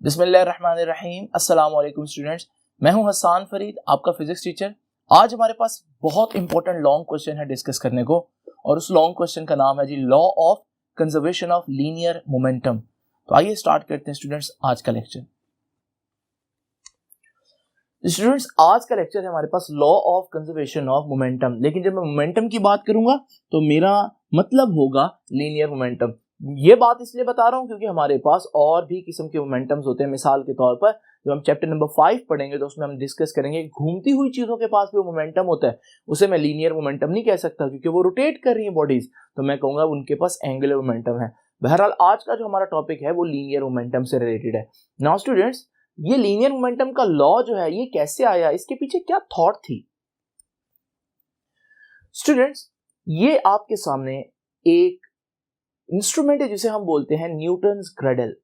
बिस्मिल्लाहिर्रहमानिर्रहीम। अस्सलाम वालेकुम स्टूडेंट्स, मैं हूं हसन फरीद, आपका फिजिक्स टीचर। आज हमारे पास बहुत इंपॉर्टेंट लॉन्ग क्वेश्चन है डिस्कस करने को, और उस लॉन्ग क्वेश्चन का नाम है जी law of conservation of linear momentum. तो आइए स्टार्ट करते हैं स्टूडेंट्स आज का लेक्चर। स्टूडेंट्स, आज का लेक्चर है हमारे पास law of conservation of momentum. लेकिन जब मैं मोमेंटम की बात करूंगा तो मेरा मतलब होगा लीनियर मोमेंटम। ये बात इसलिए बता रहा हूं क्योंकि हमारे पास और भी किस्म के मोमेंटम्स होते हैं। मिसाल के तौर पर जब हम चैप्टर नंबर 5 पढ़ेंगे तो उसमें हम डिस्कस करेंगे घूमती हुई चीजों के पास भी मोमेंटम होता है। उसे मैं लीनियर मोमेंटम नहीं कह सकता क्योंकि वो रोटेट कर रही है बॉडीज, तो मैं कहूंगा उनके पास एंगुलर मोमेंटम है। बहरहाल आज का जो हमारा टॉपिक है वो लीनियर मोमेंटम से रिलेटेड है। नाउ स्टूडेंट्स, ये लीनियर मोमेंटम का लॉ जो है ये कैसे आया, इसके पीछे क्या थॉट थी? स्टूडेंट्स, ये आपके सामने एक इंस्ट्रूमेंट है जिसे हम बोलते हैं न्यूटन्स क्रेडल।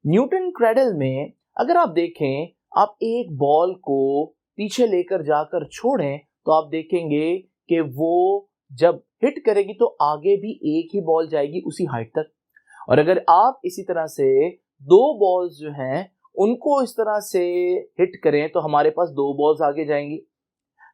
न्यूटन क्रेडल में अगर आप देखें, आप एक बॉल को पीछे लेकर जाकर छोड़ें तो आप देखेंगे कि वो जब हिट करेगी तो आगे भी एक ही बॉल जाएगी उसी हाइट तक। और अगर आप इसी तरह से दो बॉल्स जो हैं उनको इस तरह से हिट करें तो हमारे पास दो बॉल्स आगे जाएंगी।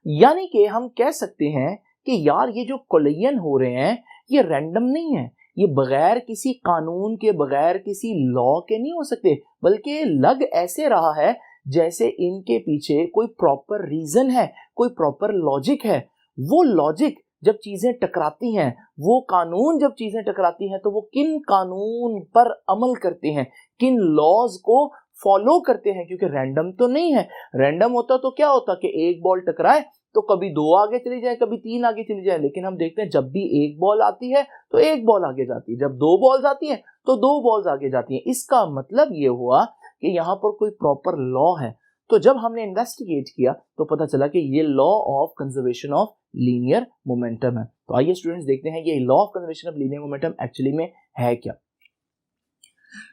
यानी कि हम कह सकते हैं कि यार ये जो कोलिजन हो रहे हैं ये रैंडम नहीं है, ये बगैर किसी कानून के, बगैर किसी लॉ के नहीं हो सकते, बल्कि लग ऐसे रहा है जैसे इनके पीछे कोई प्रॉपर रीजन है, कोई प्रॉपर लॉजिक है। वो लॉजिक जब चीजें टकराती हैं, वो कानून जब चीजें टकराती हैं तो वो किन कानून पर अमल करते हैं, किन लॉज को फॉलो करते हैं, क्योंकि रैंडम तो नहीं है। रैंडम होता तो क्या होता कि एक बॉल टकराए तो कभी दो आगे चली जाए, कभी तीन आगे चली जाए। लेकिन हम देखते हैं जब भी एक बॉल आती है तो एक बॉल आगे जाती है, जब दो बॉल्स आती हैं तो दो बॉल्स आगे जाती हैं। इसका मतलब ये हुआ कि यहाँ पर कोई प्रॉपर लॉ है। तो जब हमने इन्वेस्टिगेट किया तो पता चला कि ये law of conservation of linear momentum है। तो आइए स्टूडेंट्स देखते हैं ये law of conservation of linear momentum actually में है क्या।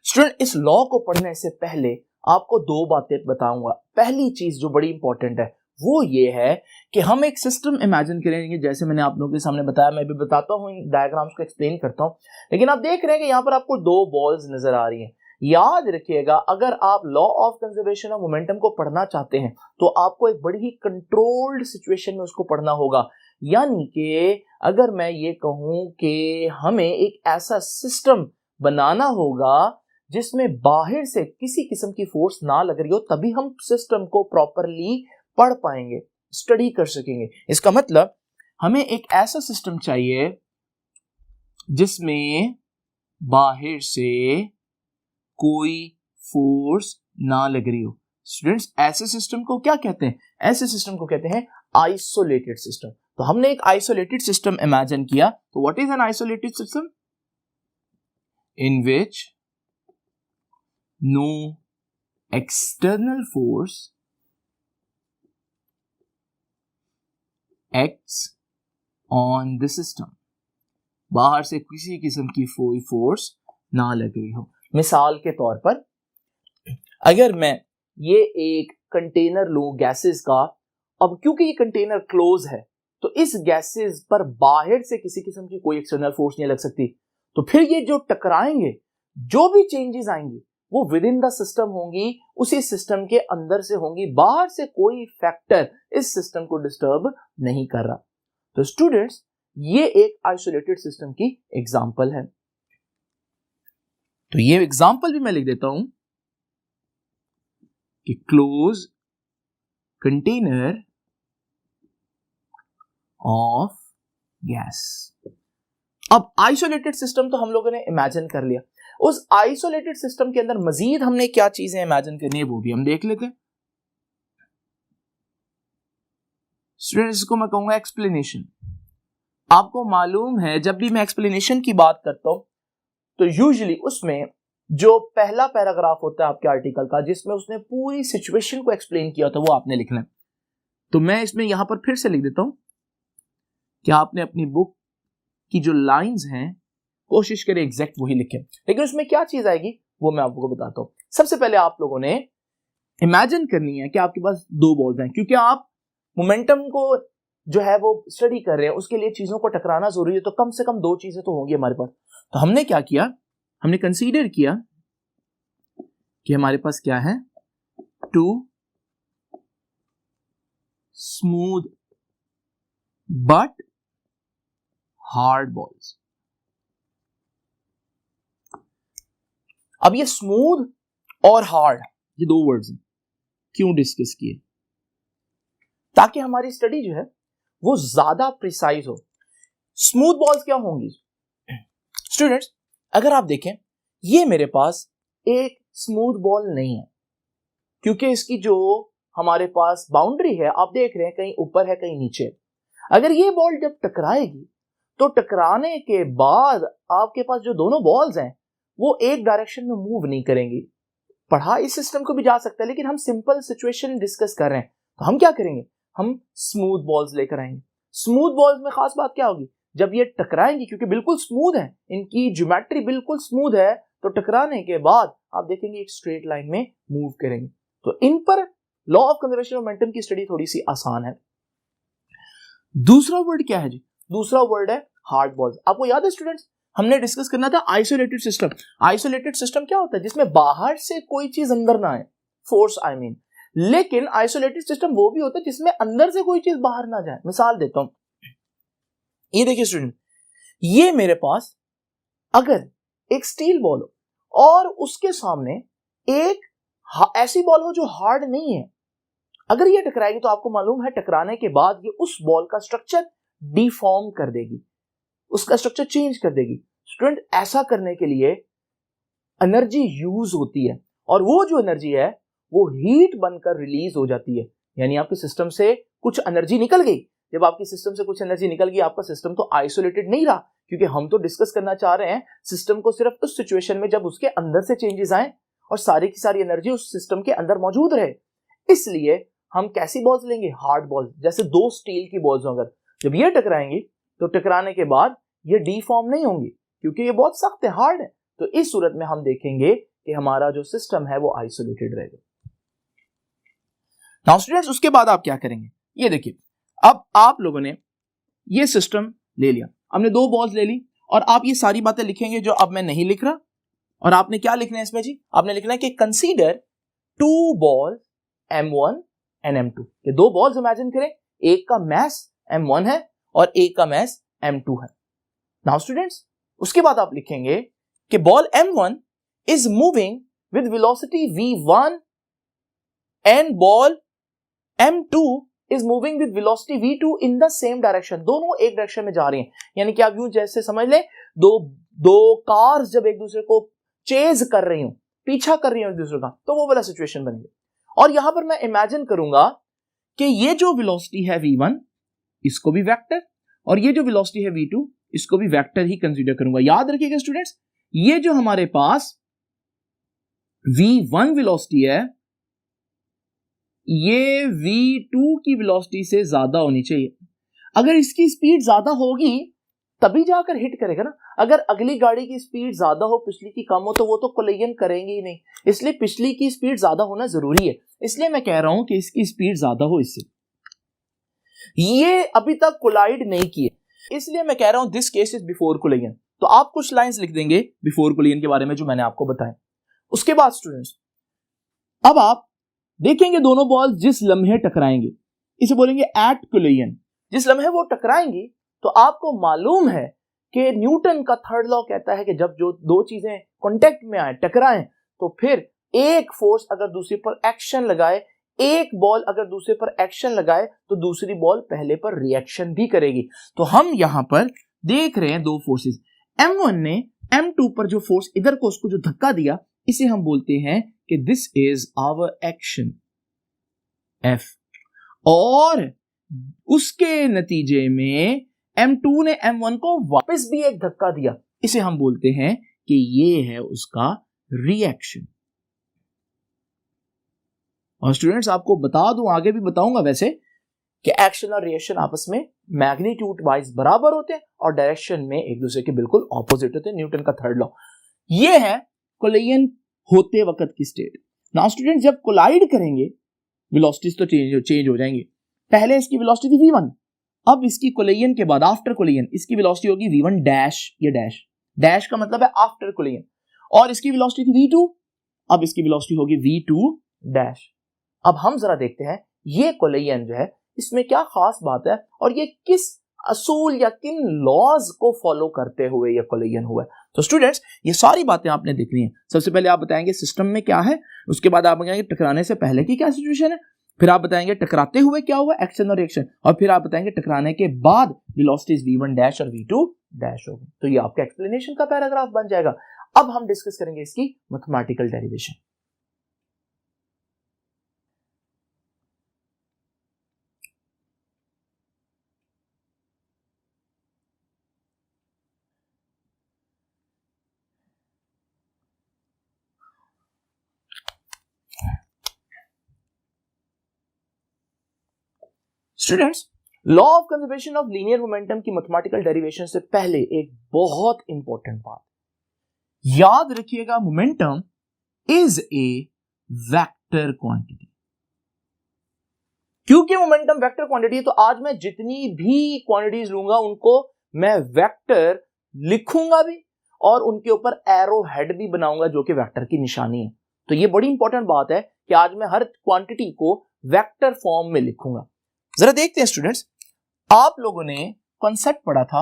स्टूडेंट, इस लॉ को पढ़ने से पहले आपको दो बातें बताऊंगा। पहली चीज जो बड़ी इंपॉर्टेंट है वो ये है कि हम एक सिस्टम इमेजिन करेंगे, जैसे मैंने आप लोगों के सामने बताया, मैं भी बताता हूं, इन डायग्राम्स को एक्सप्लेन करता हूं। लेकिन आप देख रहे हैं कि यहाँ पर आपको दो बॉल्स नजर आ रही हैं। याद रखिएगा, अगर आप law of conservation of momentum को पढ़ना चाहते हैं तो आपको एक बड़ी ही कंट्रोल्ड सिचुएशन में उसको पढ़ना होगा। यानी कि अगर मैं ये कहूं कि हमें एक ऐसा सिस्टम बनाना होगा जिसमें बाहर से किसी किस्म की फोर्स ना लग रही हो, तभी हम सिस्टम को प्रॉपरली पढ़ पाएंगे, स्टडी कर सकेंगे। इसका मतलब हमें एक ऐसा सिस्टम चाहिए जिसमें बाहर से कोई फोर्स ना लग रही हो। स्टूडेंट्स, ऐसे सिस्टम को क्या कहते हैं? ऐसे सिस्टम को कहते हैं आइसोलेटेड सिस्टम। तो हमने एक आइसोलेटेड सिस्टम इमेजिन किया। तो what is an isolated system? In which no external force acts on the system। बाहर से किसी किस्म की कोई फोर्स ना लग रही हो। मिसाल के तौर पर अगर मैं ये एक कंटेनर लूं गैसेस का, अब क्योंकि ये कंटेनर क्लोज है तो इस गैसेस पर बाहर से किसी किस्म की कोई एक्सटर्नल फोर्स नहीं लग सकती। तो फिर ये जो टकराएंगे, जो भी चेंजेस आएंगी वो विद इन द सिस्टम होंगी, उसी सिस्टम के अंदर से होंगी। बाहर से कोई फैक्टर इस सिस्टम को डिस्टर्ब नहीं कर रहा। तो स्टूडेंट्स, ये एक आइसोलेटेड सिस्टम की एग्जांपल है। तो ये एग्जांपल भी मैं लिख देता हूं कि क्लोज कंटेनर ऑफ गैस। अब आइसोलेटेड सिस्टम तो हम लोगों ने इमेजिन कर लिया। उस आइसोलेटेड सिस्टम के अंदर मजीद हमने क्या चीजें इमेजिन करनी है वो भी हम देख लेते हैं। स्टूडेंट्स, इसको मैं कहूंगा एक्सप्लेनेशन। आपको मालूम है जब भी मैं एक्सप्लेनेशन की बात करता हूं तो यूजुअली उसमें जो पहला पैराग्राफ होता है आपके आर्टिकल का, जिसमें उसने पूरी सिचुएशन को एक्सप्लेन किया था, वो आपने लिखना है। तो मैं इसमें यहां पर फिर से लिख देता हूं कि आपने अपनी बुक की जो लाइंस हैं कोशिश करें एग्जैक्ट वही लिखें। लेकिन उसमें क्या चीज आएगी वो मैं आपको बताता हूं। सबसे पहले आप लोगों ने इमेजिन करनी है कि आपके पास दो बॉल्स हैं, क्योंकि आप मोमेंटम को जो है वो स्टडी कर रहे हैं, उसके लिए चीजों को टकराना जरूरी है, तो कम से कम दो चीजें तो होंगी हमारे पास। तो हमने क्या किया, हमने कंसीडर किया कि हमारे पास क्या है, two smooth but hard balls. अब ये स्मूथ और हार्ड, ये दो वर्ड्स हैं, क्यों डिस्कस किए? ताकि हमारी स्टडी जो है वो ज्यादा प्रिसाइज हो। स्मूथ बॉल्स क्या होंगी स्टूडेंट्स? अगर आप देखें, ये मेरे पास एक स्मूथ बॉल नहीं है, क्योंकि इसकी जो हमारे पास बाउंड्री है, आप देख रहे हैं कहीं ऊपर है कहीं नीचे। अगर ये बॉल जब टकराएगी तो टकराने के बाद आपके पास जो दोनों बॉल्स हैं वो एक डायरेक्शन में मूव नहीं करेंगी। पढ़ा इस सिस्टम को भी जा सकता है, लेकिन हम सिंपल सिचुएशन डिस्कस कर रहे हैं, तो हम क्या करेंगे, हम स्मूथ बॉल्स लेकर आएंगे। स्मूथ बॉल्स में खास बात क्या होगी, जब ये टकराएंगी, क्योंकि बिल्कुल स्मूथ है, इनकी ज्योमेट्री बिल्कुल स्मूथ है, तो टकराने के बाद आप देखेंगे एक स्ट्रेट लाइन में मूव करेंगे। तो इन पर law of conservation of momentum की स्टडी थोड़ी सी आसान है। दूसरा वर्ड क्या है जी? दूसरा वर्ड है हार्ड बॉल्स। आपको याद है स्टूडेंट्स, हमने डिस्कस करना था आइसोलेटेड सिस्टम। आइसोलेटेड सिस्टम क्या होता है? जिसमें बाहर से कोई चीज अंदर ना आए, फोर्स आई मीन। लेकिन आइसोलेटेड सिस्टम वो भी होता है जिसमें अंदर से कोई चीज बाहर ना जाए। मिसाल देता हूं, ये देखिए स्टूडेंट, ये मेरे पास अगर एक स्टील बॉल हो और उसके सामने एक ऐसी बॉल हो जो हार्ड नहीं है, अगर ये टकराएगी तो आपको मालूम है टकराने के बाद ये उस बॉल का स्ट्रक्चर डिफॉर्म कर देगी, उसका स्ट्रक्चर चेंज कर देगी। स्टूडेंट, ऐसा करने के लिए एनर्जी यूज होती है, और वो जो एनर्जी है वो हीट बनकर रिलीज हो जाती है। यानी आपके सिस्टम से कुछ एनर्जी निकल गई। जब आपकी सिस्टम से कुछ एनर्जी निकल गई, आपका सिस्टम तो आइसोलेटेड नहीं रहा, क्योंकि हम तो डिस्कस करना चाह रहे हैं सिस्टम को सिर्फ उस सिचुएशन में जब उसके अंदर से चेंजेस आए और सारी की सारी एनर्जी उस सिस्टम के अंदर मौजूद रहे। इसलिए हम कैसी बॉल्स लेंगे? Hard balls. जैसे दो स्टील की बॉल्स होंगे, जब ये टकराएंगी तो टकराने के बाद ये डिफॉर्म नहीं होंगी, क्योंकि ये बहुत सख्त है, हार्ड है। तो इस सूरत में हम देखेंगे कि हमारा जो सिस्टम है वो आइसोलेटेड रहेगा। नाउ स्टूडेंट्स, उसके बाद आप क्या करेंगे? ये देखिए, अब आप लोगों ने ये सिस्टम ले लिया, हमने दो बॉल्स ले ली, और आप ये सारी बातें लिखेंगे जो अब मैं नहीं लिख रहा। और आपने क्या लिखना है इसमें जी? आपने लिखना है कि consider to ball M1 and M2। ये दो बॉल्स इमेजिन करें, एक का मैस M1 है और एक का मैस M2 है। नाउ स्टूडेंट्स, उसके बाद आप लिखेंगे कि ball M1 is moving with velocity V1 and ball M2 is moving with velocity V2 in the same direction. दोनों एक डायरेक्शन में जा रही हैं। यानी कि आप यूं जैसे समझ लें, दो कार्स जब एक दूसरे को चेज कर रही हूं, पीछा कर रही हूं एक दूसरे का, तो वो वाला सिचुएशन बनेगी। और यहां पर मैं इमेजिन करूंगा कि ये जो वेलोसिटी है V1, इसको भी वेक्टर, और ये जो वेलोसिटी है V2, इसको भी वेक्टर ही कंसीडर करूंगा। याद रखिएगा स्टूडेंट्स, ये जो हमारे पास V1 वेलोसिटी है, ये V2 की वेलोसिटी से ज्यादा होनी चाहिए। अगर इसकी स्पीड ज्यादा होगी तभी जाकर हिट करेगा ना। अगर अगली गाड़ी की स्पीड ज्यादा हो, पिछली की कम हो, तो वो तो कोलिजन करेंगे ही नहीं। इसलिए पिछली की स्पीड ज्यादा होना जरूरी है। इसलिए मैं कह रहा हूं कि इसकी स्पीड ज्यादा हो इससे। ये अभी तक कोलाइड नहीं किए, इसलिए मैं कह रहा हूं this case is before collision. तो आप कुछ लाइंस लिख देंगे बिफोर कोलिजन के बारे में जो मैंने आपको बताया। उसके बाद स्टूडेंट्स, अब आप देखेंगे दोनों बॉल जिस लम्हे टकराएंगे, इसे बोलेंगे एट कोलिजन। जिस लम्हे वो टकराएंगी, तो आपको मालूम है कि न्यूटन का थर्ड लॉ कहता है कि जब जो दो चीजें कांटेक्ट में आए, टकराएं, तो फिर एक फोर्स अगर दूसरे पर एक्शन लगाए, एक बॉल अगर दूसरे पर एक्शन लगाए, तो दूसरी बॉल पहले पर रिएक्शन भी करेगी। तो हम यहां पर देख रहे हैं दो फोर्सेस। M1 ने M2 पर जो फोर्स इधर को उसको जो धक्का दिया, इसे हम बोलते हैं कि this is our action F। और उसके नतीजे में M2 ने M1 को वापस भी एक धक्का दिया, इसे हम बोलते हैं कि ये है उसका रिएक्शन। और स्टूडेंट्स, आपको बता दूं, आगे भी बताऊंगा वैसे, कि एक्शन और रिएक्शन आपस में मैग्नीट्यूड वाइज बराबर होते हैं और डायरेक्शन में एक दूसरे के बिल्कुल ऑपोजिट होते हैं। न्यूटन का थर्ड लॉ। ये है कोलिजन होते वक्त की स्टेट। नाउ स्टूडेंट, जब कोलाइड करेंगे वेलोसिटीज तो चेंज हो जाएंगी। पहले इसकी वेलोसिटी थी V1, अब इसकी कोलिजन के बाद आफ्टर कोलिजन इसकी वेलोसिटी होगी V1 डैश। ये डैश, डैश का मतलब है आफ्टर कोलिजन। और इसकी वेलोसिटी थी V2, अब इसकी वेलोसिटी होगी v2 डैश। अब हम जरा देखते हैं ये कोलिजन जो है इसमें क्या खास बात है और ये किस असूल या किन लॉज को फॉलो करते हुए ये कोलिजन हुआ है। तो स्टूडेंट्स ये सारी बातें आपने देखनी है। सबसे पहले आप बताएंगे सिस्टम में क्या है, उसके बाद आप बताएंगे टकराने से पहले की क्या सिचुएशन है, फिर आप बताएंगे टकराते हुए क्या हुआ एक्शन और रिएक्शन, और फिर आप बताएंगे टकराने के बाद वेलोसिटीज v1 डैश और v2 डैश होगी। तो ये आपका एक्सप्लेनेशन का पैराग्राफ बन जाएगा। अब हम डिस्कस करेंगे इसकी mathematical derivation. Students, law of conservation of linear momentum की मैथमेटिकल डेरिवेशन से पहले एक बहुत इंपॉर्टेंट बात याद रखिएगा, momentum is a vector quantity. क्योंकि मोमेंटम वेक्टर क्वांटिटी है तो आज मैं जितनी भी क्वांटिटीज लूंगा उनको मैं वेक्टर लिखूंगा भी और उनके ऊपर एरो हेड भी बनाऊंगा जो कि वेक्टर की निशानी है। तो ये बड़ी इंपॉर्टेंट बात है कि आज मैं हर क्वांटिटी को वेक्टर फॉर्म में लिखूंगा। जरा देखते हैं स्टूडेंट्स, आप लोगों ने कॉन्सेप्ट पढ़ा था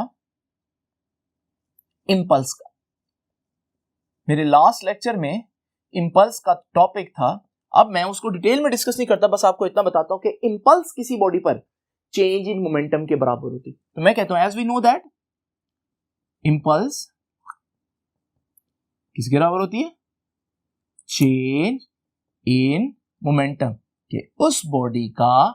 इंपल्स का। मेरे लास्ट लेक्चर में इंपल्स का टॉपिक था। अब मैं उसको डिटेल में डिस्कस नहीं करता, बस आपको इतना बताता हूं कि इंपल्स किसी बॉडी पर चेंज इन मोमेंटम के बराबर होती। तो मैं कहता हूं as we know that impulse किसके बराबर होती है, चेंज इन मोमेंटम, कि उस बॉडी का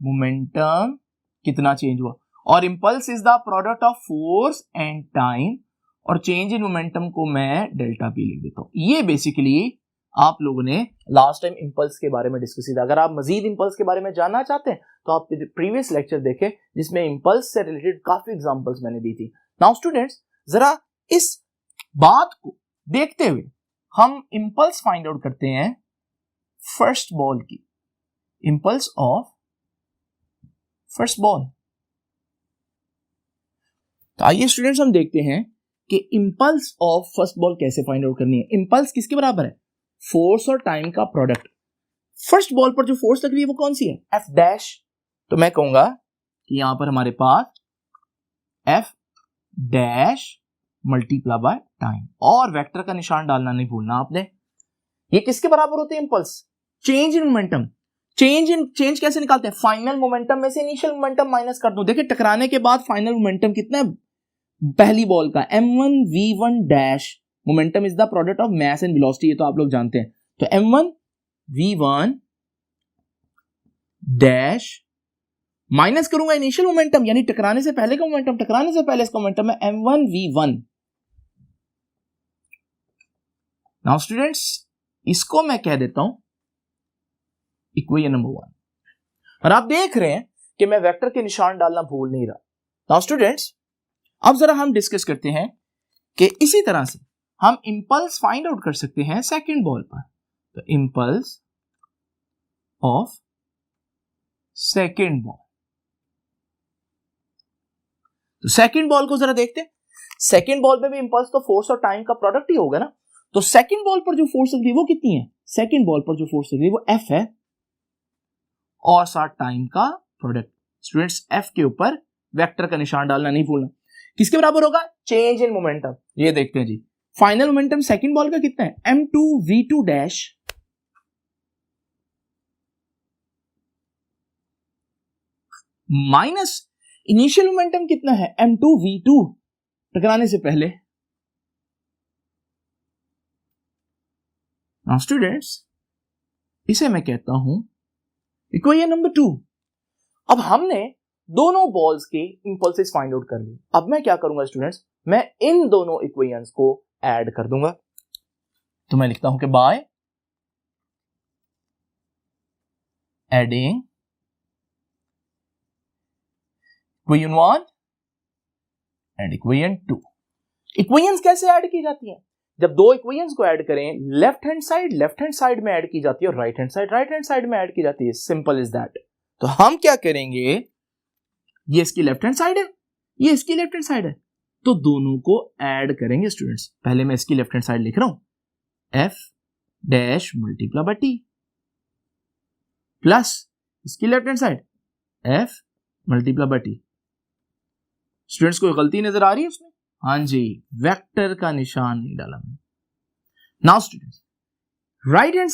मोमेंटम कितना चेंज हुआ। और impulse is the product of force and time, और चेंज इन मोमेंटम को मैं डेल्टा पी लिख देता हूं। ये बेसिकली आप लोगों ने लास्ट टाइम इंपल्स के बारे में डिस्कस किया था। अगर आप मजीद इंपल्स के बारे में जानना चाहते हैं तो आप प्रीवियस लेक्चर देखें जिसमें इंपल्स से रिलेटेड काफी एग्जांपल्स मैंने दी थी। नाउ स्टूडेंट्स, जरा इस बात को देखते हुए हम इंपल्स फाइंड आउट करते हैं फर्स्ट बॉल की, इंपल्स ऑफ फर्स्ट बॉल। तो आइए स्टूडेंट्स हम देखते हैं कि इंपल्स ऑफ फर्स्ट बॉल कैसे फाइंड आउट करनी है। इंपल्स किसके बराबर है, फोर्स और टाइम का प्रोडक्ट। फर्स्ट बॉल पर जो फोर्स लग रही है वो कौन सी है, एफ डैश। तो मैं कहूंगा कि यहां पर हमारे पास F dash multiply by time, और वेक्टर का निशान डालना नहीं भूलना आपने। ये किसके बराबर होते हैं impulse, change in momentum. Change कैसे निकालते हैं, फाइनल मोमेंटम में से इनिशियल मोमेंटम माइनस कर दो। देखिए टकराने के बाद फाइनल मोमेंटम कितना है पहली बॉल का, m1 v1 dash. Momentum is the product of mass and velocity, ये तो आप लोग जानते हैं। तो m1 v1 डैश माइनस करूंगा इनिशियल मोमेंटम यानी टकराने से पहले का मोमेंटम, टकराने से पहले इसका मोमेंटम है m1 v1। नाउ स्टूडेंट्स, इसको मैं कह देता हूं इक्वेशन नंबर 1, और आप देख रहे हैं कि मैं वेक्टर के निशान डालना भूल नहीं रहा। नाउ स्टूडेंट्स, अब जरा हम डिस्कस करते हैं कि इसी तरह से हम इंपल्स फाइंड आउट कर सकते हैं सेकंड बॉल पर। तो इंपल्स ऑफ सेकंड बॉल, तो सेकंड बॉल को जरा देखते हैं। सेकंड बॉल पे भी इंपल्स तो फोर्स और टाइम का प्रोडक्ट ही होगा ना। तो सेकंड बॉल पर जो फोर्स लग रही है वो कितनी है, सेकंड बॉल पर जो फोर्स लग रही है वो एफ है और साथ टाइम का प्रोडक्ट। स्टूडेंट्स, एफ के ऊपर वेक्टर का निशान डालना नहीं भूलना। किसके बराबर होगा, चेंज इन मोमेंटम। ये देखते हैं जी, फाइनल मोमेंटम सेकंड बॉल का कितना है, m2 v2 dash minus initial momentum कितना है, m2 v2 टकराने से पहले। नाउ स्टूडेंट्स, इसे मैं कहता हूं इक्वेशन नंबर 2। अब हमने दोनों बॉल्स के इंपल्सेस फाइंड आउट कर लिए। अब मैं क्या करूंगा स्टूडेंट्स, मैं इन दोनों इक्वेशंस को ऐड कर दूंगा। तो मैं लिखता हूं कि by adding equation 1 and equation 2। Equations कैसे ऐड की जाती हैं, जब दो इक्वेशंस को ऐड करें, लेफ्ट हैंड साइड में ऐड की जाती है और राइट हैंड साइड में ऐड की जाती है। Simple is that. तो हम क्या करेंगे, ये इसकी लेफ्ट हैंड साइड है, ये इसकी लेफ्ट हैंड साइड है, तो दोनों को ऐड करेंगे स्टूडेंट्स। पहले मैं इसकी लेफ्ट हैंड साइड लिख रहा हूं, F dash multiply by T plus इसकी left hand side F multiply by T. Students कोई गलती नजर आ रही है उसमें? हाँ जी, वेक्टर का निशान नहीं डाला मैंने। Now students right hand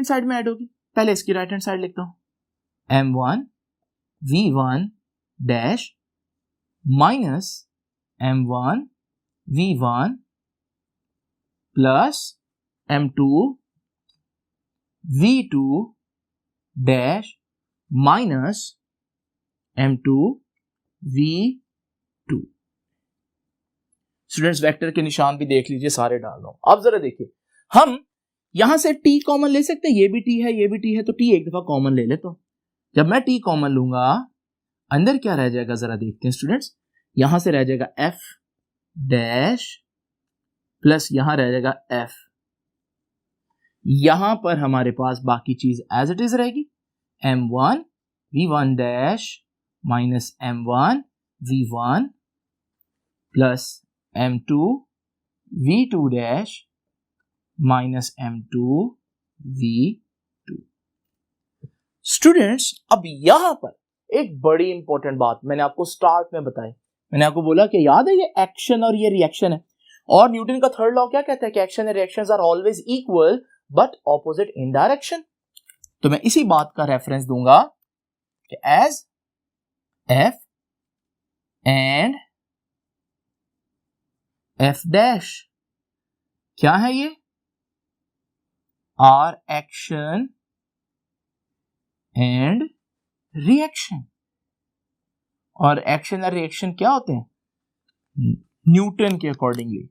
side में ऐड होगी। पहले इसकी राइट हैंड साइड लिखता हूं m1 v1 dash minus m1 v1 plus m2 v2 dash minus m2 v2। Students vector के निशान भी देख लीजिए, सारे डाल रहा हूं। अब जरा देखिए, हम यहां से t कॉमन ले सकते हैं, ये भी t है, ये भी t है, तो t एक दफा कॉमन ले लेता हूं। जब मैं t कॉमन लूंगा अंदर क्या रह जाएगा जरा देखते हैं स्टूडेंट्स। यहां से रह जाएगा f डैश प्लस यहां रह जाएगा f। यहां पर हमारे पास बाकी चीज एज इट इज रहेगी, m1 v1 dash minus m1 v1 plus m2 v2 dash minus m2 v2। Students अब यहां पर एक बड़ी इंपॉर्टेंट बात मैंने आपको स्टार्ट में बताई। मैंने आपको बोला कि याद है ये एक्शन और ये रिएक्शन है, और न्यूटन का थर्ड लॉ क्या कहता है कि action and reactions are always equal but opposite in direction. तो मैं इसी बात का रेफरेंस दूंगा कि as F and F dash क्या है, ये आर एक्शन एंड रिएक्शन। और एक्शन और रिएक्शन क्या होते हैं न्यूटन के accordingly,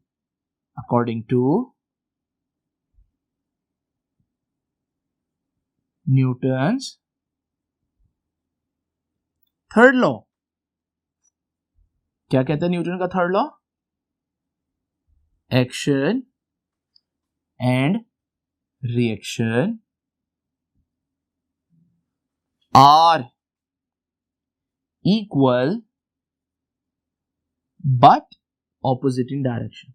according to Newton's third law. क्या कहता है न्यूटन का third law? Action and reaction are equal but opposite in direction.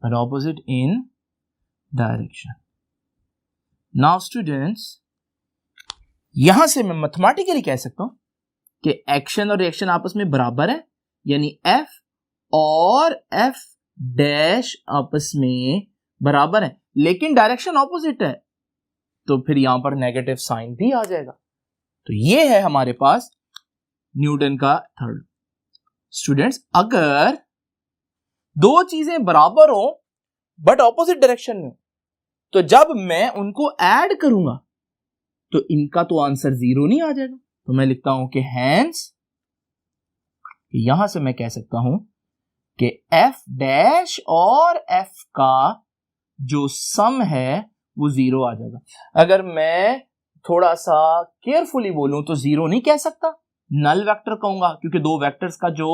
But opposite in direction. Now students, यहां से मैं मैथमेटिकली कह सकता हूं कि एक्शन और रिएक्शन आपस में बराबर है, यानी F और F डैश आपस में बराबर है, लेकिन डायरेक्शन ऑपोजिट है, तो फिर यहां पर नेगेटिव साइन भी आ जाएगा। तो ये है हमारे पास न्यूटन का थर्ड। स्टूडेंट्स अगर दो चीजें बराबर हो बट ऑपोजिट डायरेक्शन में, तो जब मैं उनको ऐड करूंगा तो इनका तो आंसर 0 नहीं आ जाएगा। तो मैं लिखता हूं कि हैंस, यहां से मैं कह सकता हूं कि f डैश और f का जो सम है वो 0 आ जाएगा। अगर मैं थोड़ा सा केयरफुली बोलूं तो 0 नहीं कह सकता, नल वेक्टर कहूंगा, क्योंकि दो वेक्टर्स का जो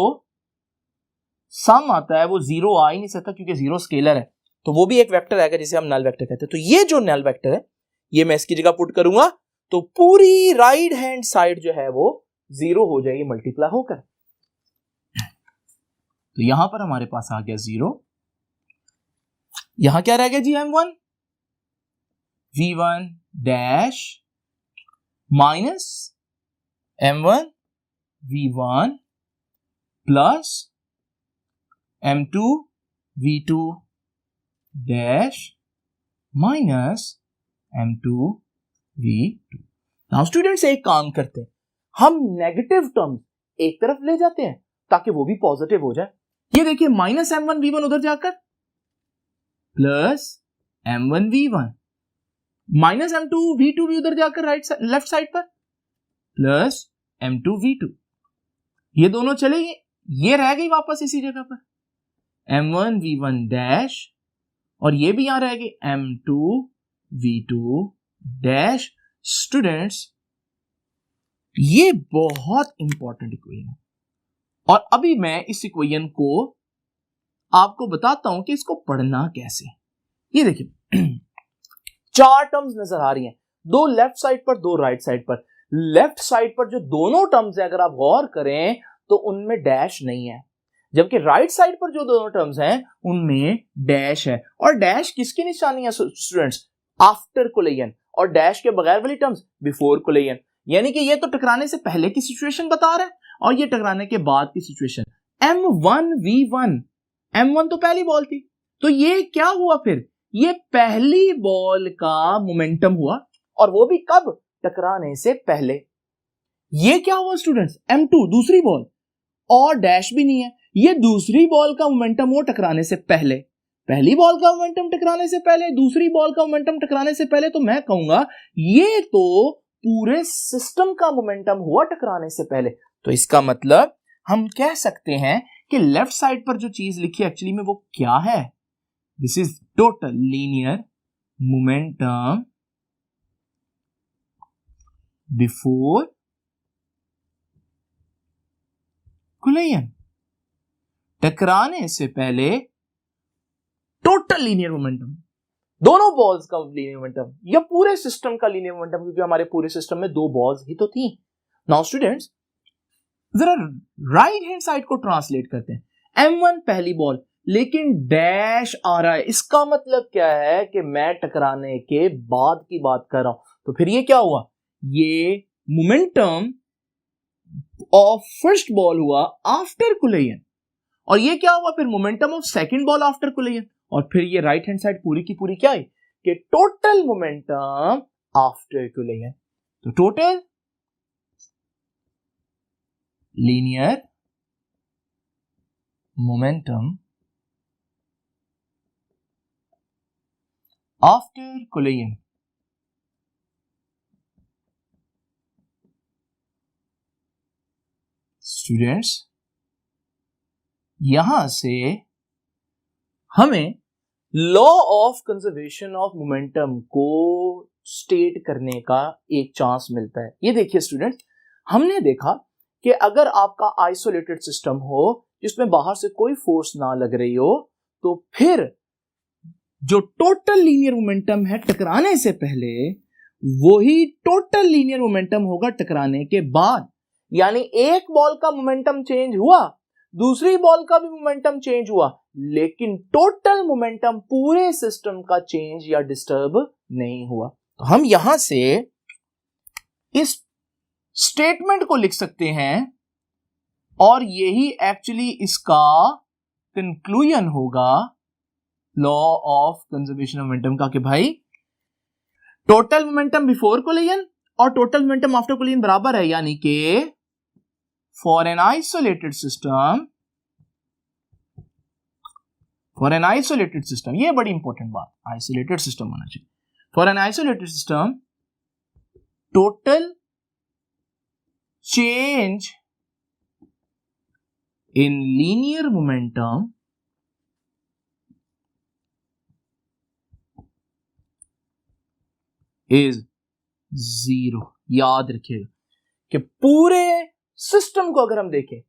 सम आता है वो 0 आ ही नहीं सकता, क्योंकि 0 स्केलर है, तो वो भी एक वेक्टर आएगा जिसे हम नल वेक्टर कहते हैं। तो ये जो नल वेक्टर है ये मैं इसकी जगह पुट करूंगा तो पूरी राइट हैंड साइड जो है वो 0 हो जाएगी मल्टीप्लाई होकर। तो यहां पर हमारे पास आ गया 0। यहां क्या रह गया जी m1 v1 dash minus m1 v1 plus m2 v2 dash minus m2 v2। Now students एक काम करते हैं, हम नेगेटिव टर्म एक तरफ ले जाते हैं ताकि वो भी पॉजिटिव हो जाए। ये देखिए माइनस m1 v1 उधर जाकर plus m1 v1, minus m2 v2 भी उधर जाकर लेफ्ट साइड पर प्लस m2 v2। ये दोनों चले गए, ये रह गई वापस इसी जगह पर m1 v1 डैश, और ये भी यहां रह गई m2 v2 डैश। स्टूडेंट्स ये बहुत इंपॉर्टेंट इक्वेशन है, और अभी मैं इस इक्वेशन को आपको बताता हूं कि इसको पढ़ना कैसे। ये देखिए 4 टर्म्स नजर आ रही हैं, 2 लेफ्ट साइड पर 2 राइट साइड पर। लेफ्ट साइड पर जो दोनों टर्म्स है अगर आप गौर करें तो उनमें डैश नहीं है, जबकि राइट साइड पर जो दोनों टर्म्स हैं उनमें डैश है, और डैश किसकी निशानी है स्टूडेंट्स? आफ्टर कोलिजन, और डैश के बगैर वाली टर्म्स बिफोर कोलिजन। यानी कि ये तो टकराने से पहले की सिचुएशन बता रहा है और ये टकराने के बाद की सिचुएशन। M1V1, M1 तो पहली बॉल थी, तो ये क्या हुआ फिर? ये पहली बॉल का मोमेंटम हुआ, और वो भी कब? टकराने से पहले। ये क्या हुआ स्टूडेंट्स? M2 दूसरी बॉल, और डैश भी नहीं है, ये दूसरी बॉल का मोमेंटम हो टकराने से पहले। पहली बॉल का मोमेंटम टकराने से पहले, दूसरी बॉल का मोमेंटम टकराने से पहले, तो मैं कहूंगा ये तो पूरे सिस्टम का मोमेंटम हुआ टकराने से पहले। तो इसका मतलब हम कह सकते हैं कि लेफ्ट साइड पर जो चीज लिखी है एक्चुअली में वो क्या है? This is total linear momentum before collision. टकराने से पहले टोटल लीनियर मोमेंटम, दोनों बॉल्स का लीनियर मोमेंटम या पूरे सिस्टम का लीनियर मोमेंटम, क्योंकि हमारे पूरे सिस्टम में दो बॉल्स ही तो थी। नाउ स्टूडेंट्स जरा राइट हैंड साइड को ट्रांसलेट करते हैं। M1 पहली बॉल, लेकिन डैश आ रहा है, इसका मतलब क्या है कि मैं टकराने के बाद की बात कर रहा हूं। तो फिर ये क्या हुआ? ये मोमेंटम ऑफ फर्स्ट बॉल हुआ आफ्टर कोलिजन, और ये क्या हुआ फिर? Momentum of second ball after collision. और फिर ये राइट हैंड साइड पूरी की पूरी क्या है? कि टोटल मोमेंटम आफ्टर कोलिजन। तो total linear momentum after collision. Students यहां से हमें law of conservation of momentum को स्टेट करने का एक चांस मिलता है। ये देखिए स्टूडेंट्स, हमने देखा कि अगर आपका आइसोलेटेड सिस्टम हो जिसमें बाहर से कोई फोर्स ना लग रही हो, तो फिर जो टोटल लीनियर मोमेंटम है टकराने से पहले, वही टोटल लीनियर मोमेंटम होगा टकराने के बाद। यानी एक बॉल का मोमेंटम चेंज हुआ, दूसरी बॉल का भी मोमेंटम चेंज हुआ, लेकिन टोटल मोमेंटम पूरे सिस्टम का चेंज या डिस्टर्ब नहीं हुआ। तो हम यहां से इस स्टेटमेंट को लिख सकते हैं, और यही एक्चुअली इसका कंक्लूजन होगा law of conservation of momentum का, कि भाई टोटल मोमेंटम बिफोर कोलिजन और टोटल मोमेंटम आफ्टर कोलिजन बराबर है। यानी कि फॉर एन आइसोलेटेड सिस्टम, ये बड़ी इंपॉर्टेंट बात, आइसोलेटेड सिस्टम होना चाहिए। For an isolated system total change in linear momentum is 0। याद रखिएगा कि पूरे सिस्टम को अगर हम देखें,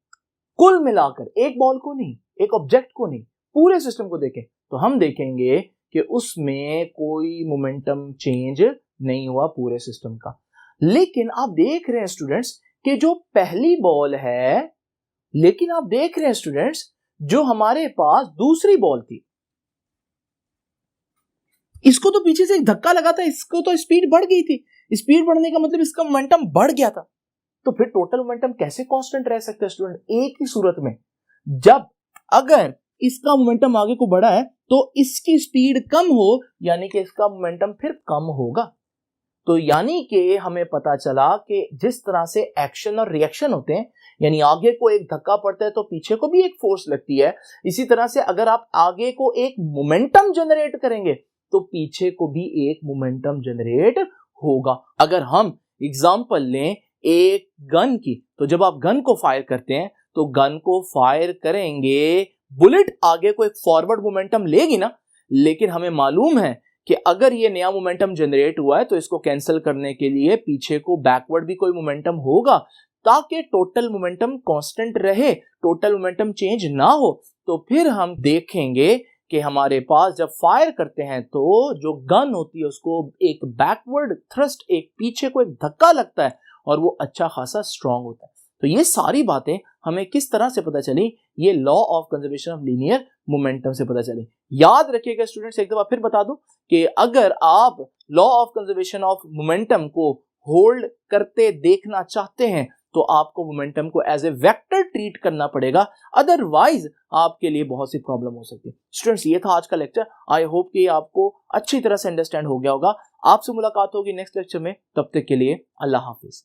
कुल मिलाकर, एक बॉल को नहीं, एक ऑब्जेक्ट को नहीं, पूरे सिस्टम को देखें, तो हम देखेंगे कि उसमें कोई मोमेंटम चेंज नहीं हुआ पूरे सिस्टम का। लेकिन आप देख रहे हैं स्टूडेंट्स कि जो पहली बॉल है, लेकिन आप देख रहे हैं स्टूडेंट्स जो हमारे पास दूसरी बॉल थी, इसको तो पीछे से एक धक्का लगा था, इसको तो स्पीड बढ़ गई थी। स्पीड बढ़ने का मतलब इसका मोमेंटम बढ़ गया था। तो फिर टोटल मोमेंटम कैसे कांस्टेंट रह सकता है स्टूडेंट? एक ही सूरत में, जब अगर इसका मोमेंटम आगे को बढ़ा है तो इसकी स्पीड कम हो, यानी कि इसका मोमेंटम फिर कम होगा। तो यानी कि हमें पता चला कि जिस तरह से एक्शन और रिएक्शन होते हैं, यानी आगे को एक धक्का पड़ता है तो पीछे को भी एक फोर्स लगती है, इसी तरह से अगर आप आगे को एक मोमेंटम जनरेट करेंगे तो पीछे को भी एक मोमेंटम जनरेट होगा। अगर हम एग्जांपल लें एक गन की, तो जब आप गन को फायर करते हैं तो गन को फायर करेंगे, बुलेट आगे को एक फॉरवर्ड मोमेंटम लेगी ना, लेकिन हमें मालूम है कि अगर ये नया मोमेंटम जनरेट हुआ है तो इसको कैंसिल करने के लिए पीछे को बैकवर्ड भी कोई मोमेंटम होगा, ताकि टोटल मोमेंटम कांस्टेंट रहे, टोटल मोमेंटम चेंज ना हो। तो फिर हम देखेंगे कि हमारे पास जब फायर करते हैं तो जो गन होती है उसको एक बैकवर्ड थ्रस्ट, एक पीछे को एक धक्का लगता है और वो अच्छा खासा स्ट्रांग होता है। तो ये सारी बातें हमें किस तरह से पता चली? ये law of conservation of linear momentum से पता चली। याद रखिएगा स्टूडेंट्स, एक दफा फिर बता दूं कि अगर आप law of conservation of momentum को होल्ड करते देखना चाहते हैं तो आपको मोमेंटम को एज ए वेक्टर ट्रीट करना पड़ेगा, अदरवाइज आपके लिए बहुत सी प्रॉब्लम हो सकती है। स्टूडेंट्स, ये था आज का लेक्चर। आई होप कि आपको अच्छी तरह से अंडरस्टैंड हो गया होगा। आपसे मुलाकात होगी नेक्स्ट लेक्चर में, तब तक के लिए अल्लाह हाफिज।